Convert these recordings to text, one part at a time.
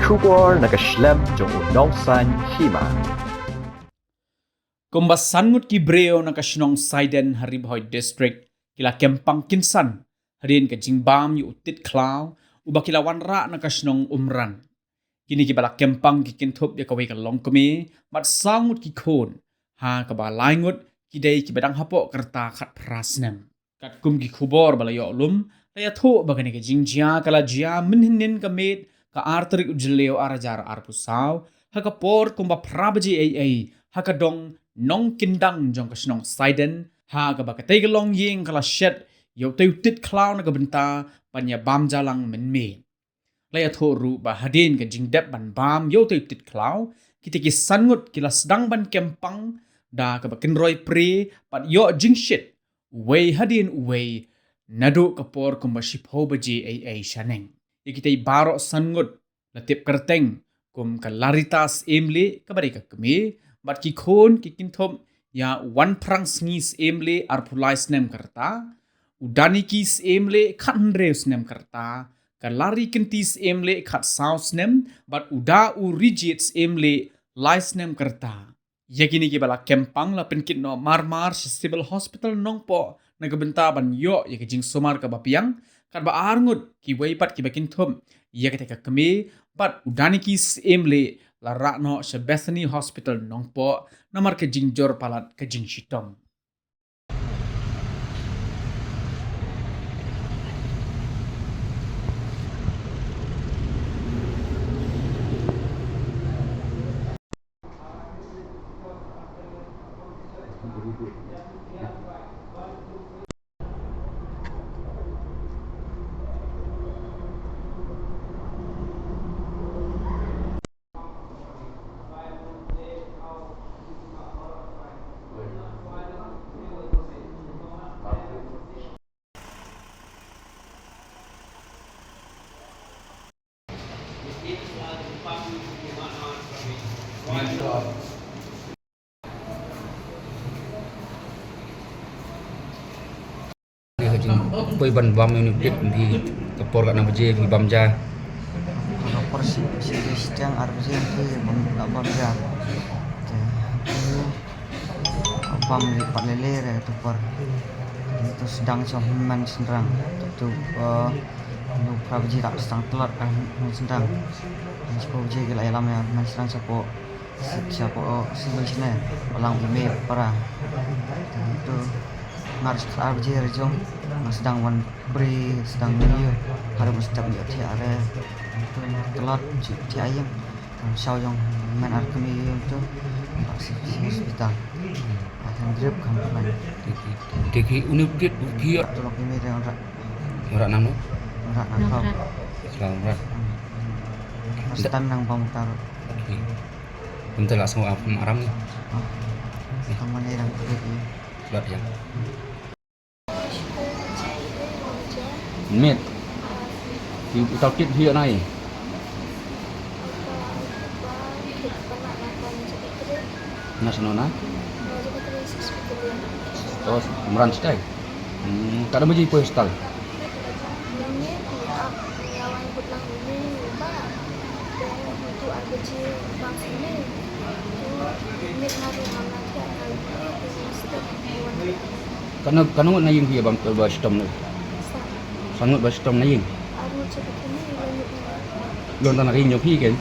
Shubor nakaslem jong unongsan hima. Kumbasan ngut kibreo na kasinong Saiden Haribhoy District kila Kempang Kinsan harin ka Jingbam yu utit klaw uba kila wanra na kasinong umran. Kini kibala Kempang kikintup ya kaway kalong kumi mat sangut kikon ha kaba laingut kidai kibadang hapo kerta kat prasnem. Kat kum kikubor bala yo'lum laya thu bagani ka jingjia kala jia minhinin kamit ka arterik ujleo arajar arpusaw haka por kumba prabaji ay haka dong nong kindang jong kasinong Saiden ha ka bakatay galong ying kala shet yaw tayo tit klaw na kabenta panya bam jalang menme. Laya thoru ba hadin ka jingdep ban bam yaw tayo tit klaw kita kisangut kila sedang ban Kempang da ka bakinroy pre pat yo jingshit way hadin way nadu kapor kumba shipho baji ay shaneng. Ikitay baro sangut latip kerteng kum kalaritas emli kabari ka kami bat kikon kikintom ya wan prang sngis emle arpulais nem kerta udani kis emle khandreus nem kerta kalari kentis emle khat saus nem bat uda urigits emle lais nem kerta yakini ki bala Kempang la penkit no marmar civil hospital nongpo nagabenta ban yo yakijing somar ka bapiang kat ba arngut ki weipat ki bakintom yakateka kami bat udani kis emle la rakno sa Bethany Hospital nongpo namar ke jingjor palat ke jingshitong. Poi ban bam ni dik di kapor kat nama je bam ja Kapor si yang arbisi nanti bam ja bam lipat lele re kapor itu sedang man sendrang tu lu prabaji tak sedang telat kan sendrang sepo je gila alam ya man sendrang sepo single sini balang email para itu ngaris prabaji rejong sedang wan beri sedang menu harus mesti beli ti are telat ti ayam sau yang man ar kami itu hospital akan grip kampan deki unit kia tolong ini dengan ora nang rak nakau selalu rak sedang nang bangtar bentar langsung apa aram ni kamu ni yang pergi buat ya mệt thì tao kết hiện này nasional na terus meran sedai kada meji postal karena na yung hiya bang ba sistem no sangat ba sistem na yung lon tanah rinyo pi kan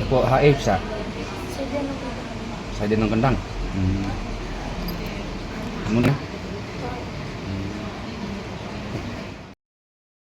ko HF sa saya dia nang kendang kamu na